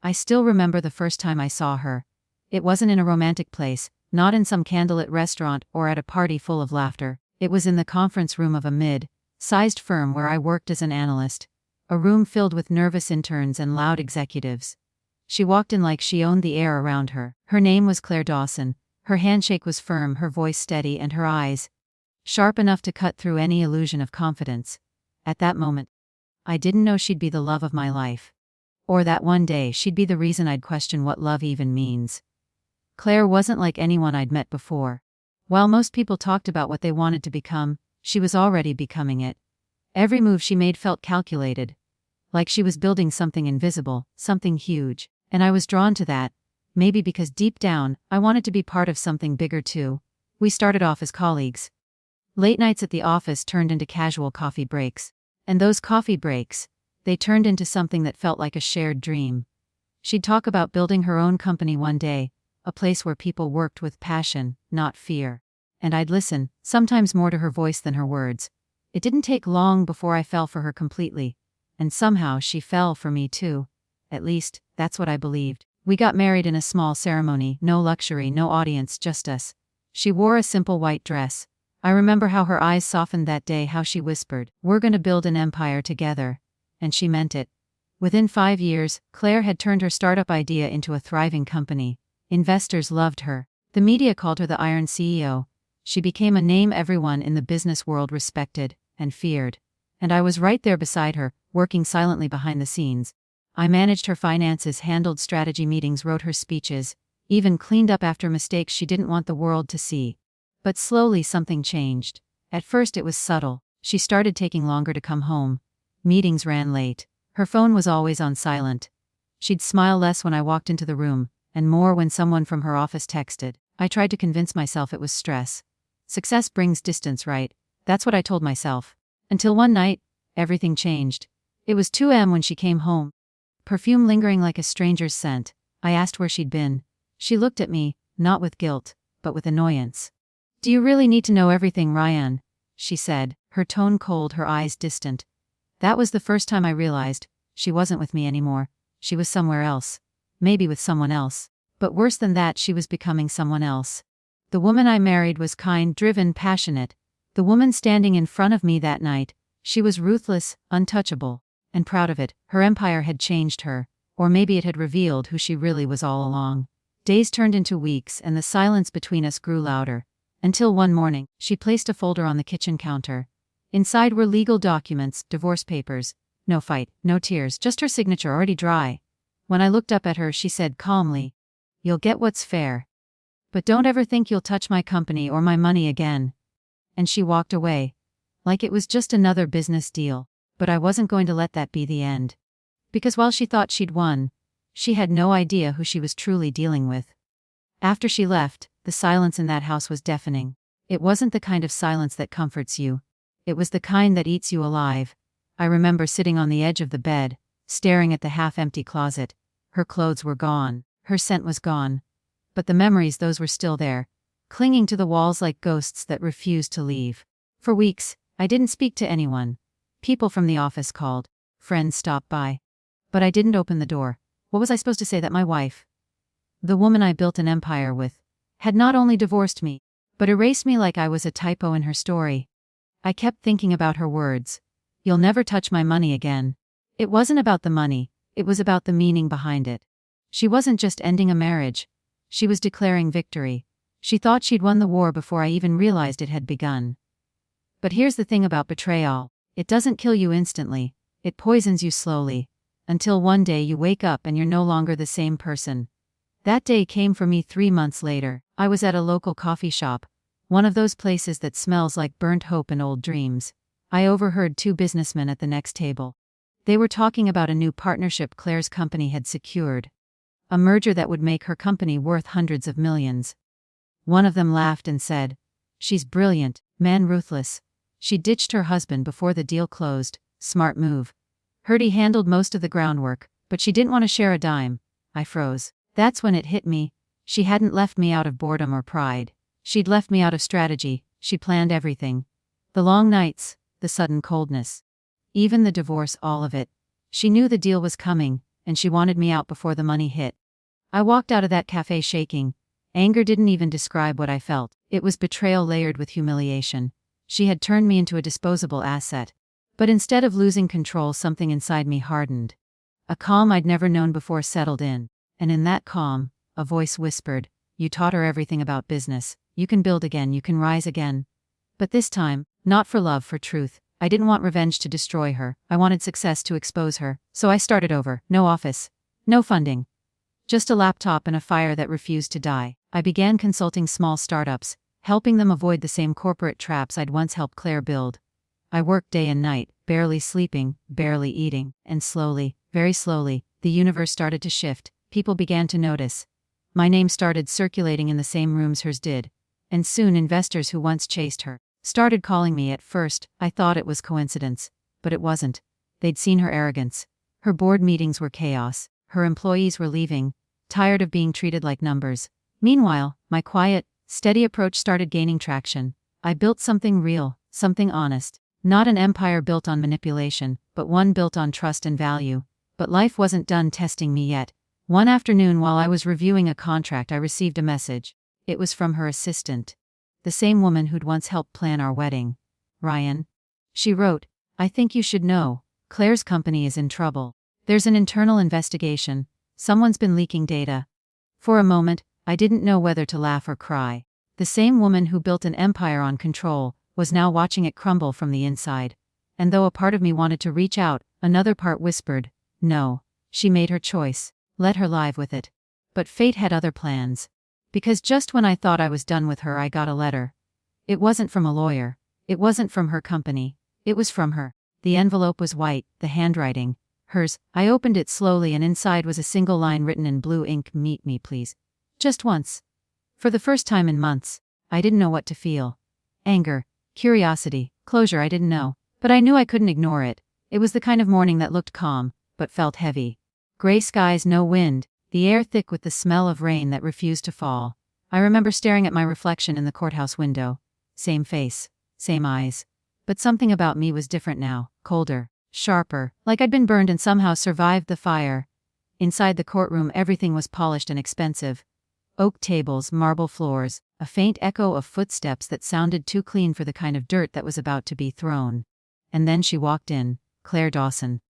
I still remember the first time I saw her. It wasn't in a romantic place, not in some candlelit restaurant or at a party full of laughter. It was in the conference room of a mid-sized firm where I worked as an analyst. A room filled with nervous interns and loud executives. She walked in like she owned the air around her. Her name was Claire Dawson. Her handshake was firm, her voice steady, and her eyes sharp enough to cut through any illusion of confidence. At that moment, I didn't know she'd be the love of my life. Or that one day she'd be the reason I'd question what love even means. Claire wasn't like anyone I'd met before. While most people talked about what they wanted to become, she was already becoming it. Every move she made felt calculated. Like she was building something invisible, something huge. And I was drawn to that. Maybe because deep down, I wanted to be part of something bigger too. We started off as colleagues. Late nights at the office turned into casual coffee breaks. And those coffee breaks, they turned into something that felt like a shared dream. She'd talk about building her own company one day, a place where people worked with passion, not fear. And I'd listen, sometimes more to her voice than her words. It didn't take long before I fell for her completely. And somehow she fell for me too. At least, that's what I believed. We got married in a small ceremony, no luxury, no audience, just us. She wore a simple white dress. I remember how her eyes softened that day, how she whispered, "We're gonna build an empire together." And she meant it. Within 5 years, Claire had turned her startup idea into a thriving company. Investors loved her. The media called her the Iron CEO. She became a name everyone in the business world respected and feared. And I was right there beside her, working silently behind the scenes. I managed her finances, handled strategy meetings, wrote her speeches, even cleaned up after mistakes she didn't want the world to see. But slowly something changed. At first it was subtle. She started taking longer to come home. Meetings ran late. Her phone was always on silent. She'd smile less when I walked into the room, and more when someone from her office texted. I tried to convince myself it was stress. Success brings distance, right? That's what I told myself. Until one night, everything changed. It was 2 a.m. when she came home. Perfume lingering like a stranger's scent. I asked where she'd been. She looked at me, not with guilt, but with annoyance. "Do you really need to know everything, Ryan?" she said, her tone cold, her eyes distant. That was the first time I realized, she wasn't with me anymore. She was somewhere else. Maybe with someone else. But worse than that, she was becoming someone else. The woman I married was kind, driven, passionate. The woman standing in front of me that night, she was ruthless, untouchable. And proud of it. Her empire had changed her. Or maybe it had revealed who she really was all along. Days turned into weeks, and the silence between us grew louder. Until one morning, she placed a folder on the kitchen counter. Inside were legal documents, divorce papers. No fight, no tears, just her signature already dry. When I looked up at her, she said calmly, "You'll get what's fair. But don't ever think you'll touch my company or my money again." And she walked away. Like it was just another business deal. But I wasn't going to let that be the end. Because while she thought she'd won, she had no idea who she was truly dealing with. After she left, the silence in that house was deafening. It wasn't the kind of silence that comforts you. It was the kind that eats you alive. I remember sitting on the edge of the bed, staring at the half-empty closet. Her clothes were gone. Her scent was gone. But the memories, those were still there, clinging to the walls like ghosts that refused to leave. For weeks, I didn't speak to anyone. People from the office called. Friends stopped by. But I didn't open the door. What was I supposed to say that my wife, the woman I built an empire with, had not only divorced me, but erased me like I was a typo in her story? I kept thinking about her words. "You'll never touch my money again." It wasn't about the money, it was about the meaning behind it. She wasn't just ending a marriage. She was declaring victory. She thought she'd won the war before I even realized it had begun. But here's the thing about betrayal. It doesn't kill you instantly. It poisons you slowly. Until one day you wake up and you're no longer the same person. That day came for me 3 months later. I was at a local coffee shop. One of those places that smells like burnt hope and old dreams. I overheard 2 businessmen at the next table. They were talking about a new partnership Claire's company had secured. A merger that would make her company worth hundreds of millions. One of them laughed and said, "She's brilliant, man, ruthless. She ditched her husband before the deal closed. Smart move. Heard he handled most of the groundwork, but she didn't want to share a dime." I froze. That's when it hit me. She hadn't left me out of boredom or pride. She'd left me out of strategy. She planned everything. The long nights, the sudden coldness. Even the divorce, all of it. She knew the deal was coming, and she wanted me out before the money hit. I walked out of that cafe shaking. Anger didn't even describe what I felt. It was betrayal layered with humiliation. She had turned me into a disposable asset. But instead of losing control, something inside me hardened. A calm I'd never known before settled in. And in that calm, a voice whispered, "You taught her everything about business. You can build again, you can rise again." But this time, not for love, for truth. I didn't want revenge to destroy her. I wanted success to expose her. So I started over. No office. No funding. Just a laptop and a fire that refused to die. I began consulting small startups, helping them avoid the same corporate traps I'd once helped Claire build. I worked day and night, barely sleeping, barely eating, and slowly, very slowly, the universe started to shift. People began to notice. My name started circulating in the same rooms hers did. And soon investors who once chased her started calling me. At first, I thought it was coincidence. But it wasn't. They'd seen her arrogance. Her board meetings were chaos. Her employees were leaving, tired of being treated like numbers. Meanwhile, my quiet, steady approach started gaining traction. I built something real, something honest. Not an empire built on manipulation, but one built on trust and value. But life wasn't done testing me yet. One afternoon while I was reviewing a contract, I received a message. It was from her assistant. The same woman who'd once helped plan our wedding. "Ryan." She wrote, "I think you should know. Claire's company is in trouble. There's an internal investigation. Someone's been leaking data." For a moment, I didn't know whether to laugh or cry. The same woman who built an empire on control was now watching it crumble from the inside. And though a part of me wanted to reach out, another part whispered, "No." She made her choice. Let her live with it. But fate had other plans. Because just when I thought I was done with her, I got a letter. It wasn't from a lawyer. It wasn't from her company. It was from her. The envelope was white, the handwriting hers. I opened it slowly, and inside was a single line written in blue ink: "Meet me, please. Just once." For the first time in months, I didn't know what to feel. Anger, curiosity, closure, I didn't know. But I knew I couldn't ignore it. It was the kind of morning that looked calm, but felt heavy. Gray skies, no wind, the air thick with the smell of rain that refused to fall. I remember staring at my reflection in the courthouse window. Same face, same eyes. But something about me was different now, colder, sharper, like I'd been burned and somehow survived the fire. Inside the courtroom, everything was polished and expensive. Oak tables, marble floors, a faint echo of footsteps that sounded too clean for the kind of dirt that was about to be thrown. And then she walked in, Claire Dawson.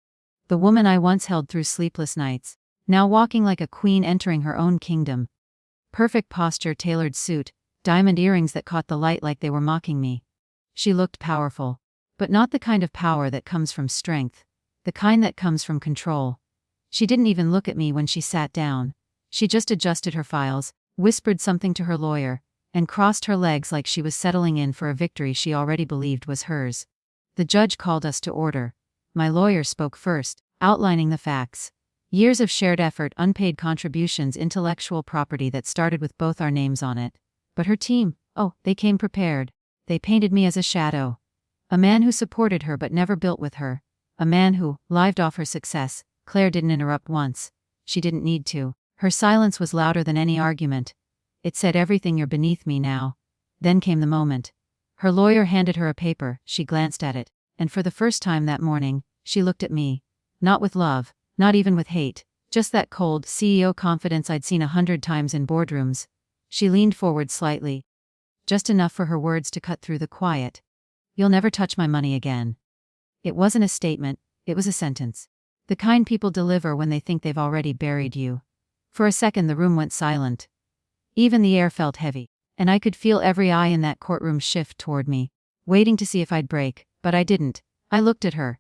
The woman I once held through sleepless nights, now walking like a queen entering her own kingdom. Perfect posture, tailored suit, diamond earrings that caught the light like they were mocking me. She looked powerful. But not the kind of power that comes from strength. The kind that comes from control. She didn't even look at me when she sat down. She just adjusted her files, whispered something to her lawyer, and crossed her legs like she was settling in for a victory she already believed was hers. The judge called us to order. My lawyer spoke first, outlining the facts. Years of shared effort, unpaid contributions, intellectual property that started with both our names on it. But her team, oh, they came prepared. They painted me as a shadow. A man who supported her but never built with her. A man who lived off her success. Claire didn't interrupt once. She didn't need to. Her silence was louder than any argument. It said everything: "You're beneath me now." Then came the moment. Her lawyer handed her a paper. She glanced at it. And for the first time that morning, she looked at me. Not with love, not even with hate, just that cold CEO confidence I'd seen 100 times in boardrooms. She leaned forward slightly. Just enough for her words to cut through the quiet. "You'll never touch my money again." It wasn't a statement, it was a sentence. The kind people deliver when they think they've already buried you. For a second the room went silent. Even the air felt heavy, and I could feel every eye in that courtroom shift toward me, waiting to see if I'd break. But I didn't. I looked at her.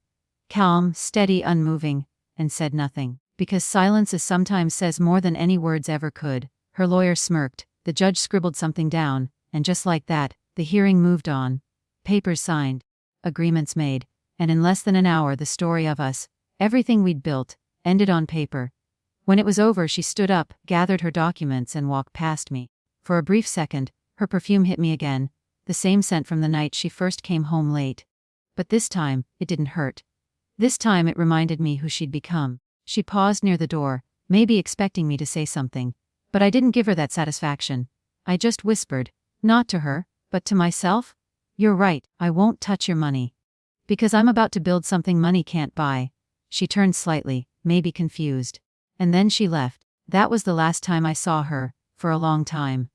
Calm, steady, unmoving, and said nothing. Because silence sometimes says more than any words ever could. Her lawyer smirked. The judge scribbled something down, and just like that, the hearing moved on. Papers signed. Agreements made. And in less than an hour the story of us, everything we'd built, ended on paper. When it was over, she stood up, gathered her documents, and walked past me. For a brief second, her perfume hit me again, the same scent from the night she first came home late. But this time, it didn't hurt. This time it reminded me who she'd become. She paused near the door, maybe expecting me to say something. But I didn't give her that satisfaction. I just whispered, not to her, but to myself, "You're right, I won't touch your money. Because I'm about to build something money can't buy." She turned slightly, maybe confused. And then she left. That was the last time I saw her, for a long time.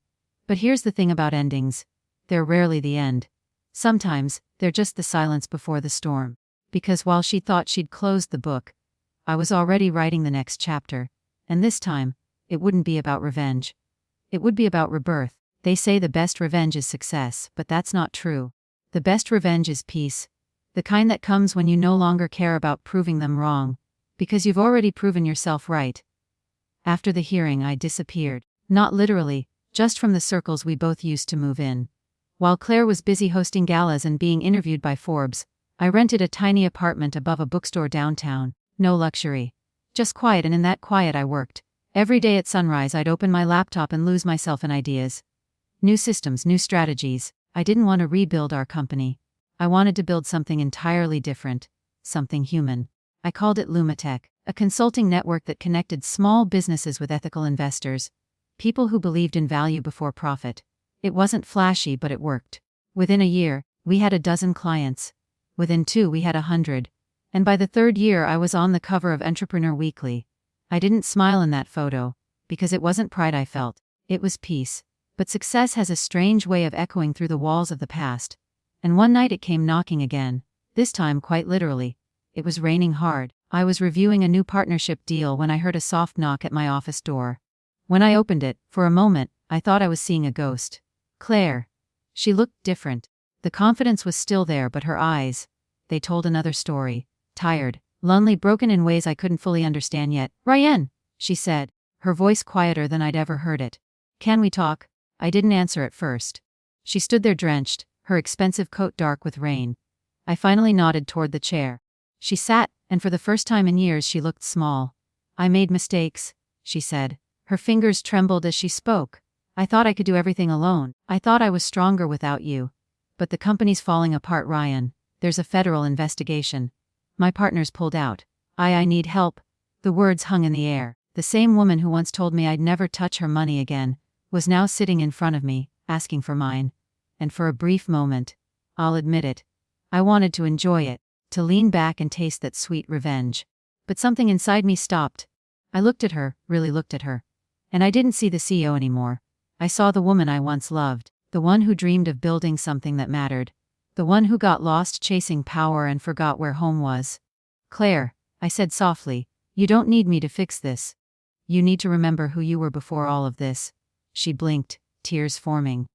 But here's the thing about endings. They're rarely the end. Sometimes, they're just the silence before the storm. Because while she thought she'd closed the book, I was already writing the next chapter. And this time, it wouldn't be about revenge. It would be about rebirth. They say the best revenge is success, but that's not true. The best revenge is peace. The kind that comes when you no longer care about proving them wrong, because you've already proven yourself right. After the hearing, I disappeared. Not literally, just from the circles we both used to move in. While Claire was busy hosting galas and being interviewed by Forbes, I rented a tiny apartment above a bookstore downtown. No luxury. Just quiet, and in that quiet I worked. Every day at sunrise I'd open my laptop and lose myself in ideas. New systems, new strategies. I didn't want to rebuild our company. I wanted to build something entirely different. Something human. I called it Lumatech, a consulting network that connected small businesses with ethical investors. People who believed in value before profit. It wasn't flashy, but it worked. Within a year, we had 12 clients. Within 2 we had 100. And by the 3rd year I was on the cover of Entrepreneur Weekly. I didn't smile in that photo, because it wasn't pride I felt, it was peace. But success has a strange way of echoing through the walls of the past. And one night it came knocking again, this time quite literally. It was raining hard. I was reviewing a new partnership deal when I heard a soft knock at my office door. When I opened it, for a moment, I thought I was seeing a ghost. Claire. She looked different. The confidence was still there, but her eyes, they told another story. Tired, lonely, broken in ways I couldn't fully understand yet. "Ryan," she said, her voice quieter than I'd ever heard it. "Can we talk?" I didn't answer at first. She stood there drenched, her expensive coat dark with rain. I finally nodded toward the chair. She sat, and for the first time in years she looked small. "I made mistakes," she said. Her fingers trembled as she spoke. "I thought I could do everything alone. I thought I was stronger without you. But the company's falling apart, Ryan. There's a federal investigation. My partners pulled out. I need help." The words hung in the air. The same woman who once told me I'd never touch her money again was now sitting in front of me, asking for mine. And for a brief moment, I'll admit it, I wanted to enjoy it, to lean back and taste that sweet revenge. But something inside me stopped. I looked at her, really looked at her. And I didn't see the CEO anymore. I saw the woman I once loved, the one who dreamed of building something that mattered. The one who got lost chasing power and forgot where home was. "Claire," I said softly, "you don't need me to fix this. You need to remember who you were before all of this." She blinked, tears forming.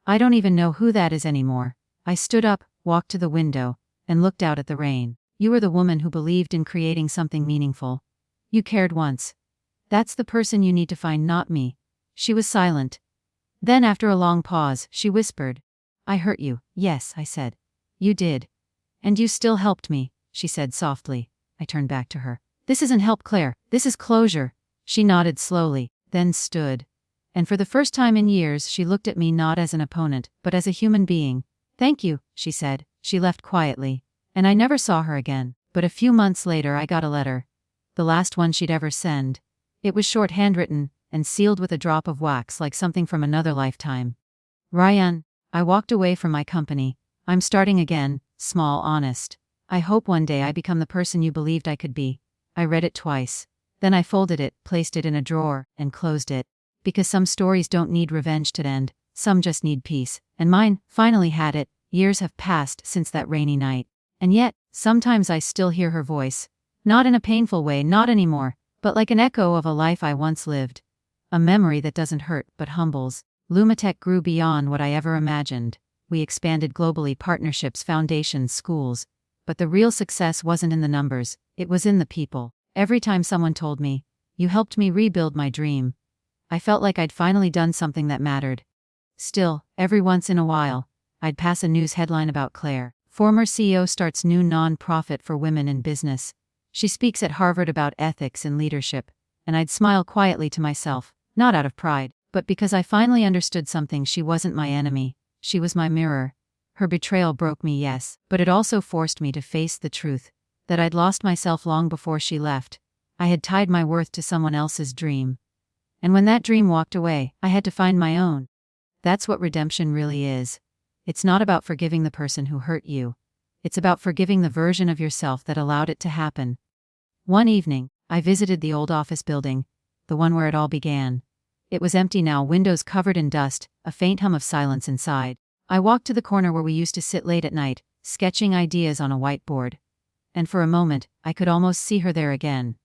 "I don't even know who that is anymore." I stood up, walked to the window, and looked out at the rain. "You were the woman who believed in creating something meaningful. You cared once. That's the person you need to find, not me." She was silent. Then after a long pause, she whispered, "I hurt you." "Yes," I said. "You did. And you still helped me," she said softly. I turned back to her. "This isn't help, Claire. This is closure." She nodded slowly, then stood. And for the first time in years she looked at me not as an opponent, but as a human being. "Thank you," she said. She left quietly. And I never saw her again. But a few months later I got a letter. The last one she'd ever send. It was short, handwritten, and sealed with a drop of wax like something from another lifetime. "Ryan, I walked away from my company. I'm starting again, small, honest. I hope one day I become the person you believed I could be." I read it twice. Then I folded it, placed it in a drawer, and closed it. Because some stories don't need revenge to end, some just need peace. And mine finally had it. Years have passed since that rainy night. And yet, sometimes I still hear her voice. Not in a painful way, not anymore, but like an echo of a life I once lived. A memory that doesn't hurt, but humbles. Lumatech grew beyond what I ever imagined. We expanded globally, partnerships, foundations, schools. But the real success wasn't in the numbers, it was in the people. Every time someone told me, "You helped me rebuild my dream," I felt like I'd finally done something that mattered. Still, every once in a while, I'd pass a news headline about Claire. Former CEO starts new non-profit for women in business. She speaks at Harvard about ethics and leadership. And I'd smile quietly to myself, not out of pride, but because I finally understood something. She wasn't my enemy. She was my mirror. Her betrayal broke me, yes, but it also forced me to face the truth. That I'd lost myself long before she left. I had tied my worth to someone else's dream. And when that dream walked away, I had to find my own. That's what redemption really is. It's not about forgiving the person who hurt you. It's about forgiving the version of yourself that allowed it to happen. One evening, I visited the old office building, the one where it all began. It was empty now, windows covered in dust, a faint hum of silence inside. I walked to the corner where we used to sit late at night, sketching ideas on a whiteboard. And for a moment, I could almost see her there again.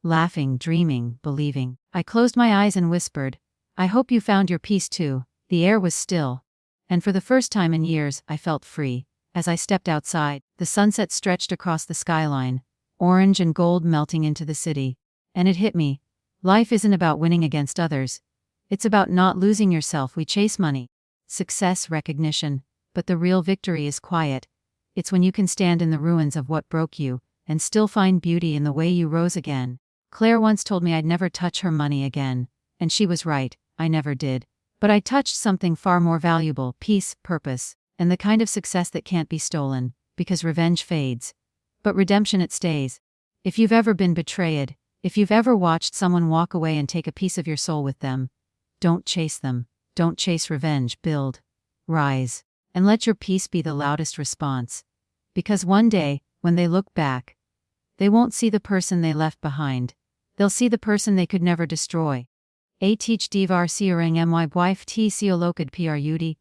Laughing, dreaming, believing. I closed my eyes and whispered, "I hope you found your peace too." The air was still. And for the first time in years, I felt free. As I stepped outside, the sunset stretched across the skyline, orange and gold melting into the city. And it hit me. Life isn't about winning against others. It's about not losing yourself. We chase money, success, recognition, but the real victory is quiet. It's when you can stand in the ruins of what broke you, and still find beauty in the way you rose again. Claire once told me I'd never touch her money again, and she was right, I never did. But I touched something far more valuable: peace, purpose, and the kind of success that can't be stolen, because revenge fades. But redemption, it stays. If you've ever been betrayed, if you've ever watched someone walk away and take a piece of your soul with them, don't chase them. Don't chase revenge. Build. Rise. And let your peace be the loudest response. Because one day, when they look back, they won't see the person they left behind. They'll see the person they could never destroy. A teach divar siering my wife t siolokad prud.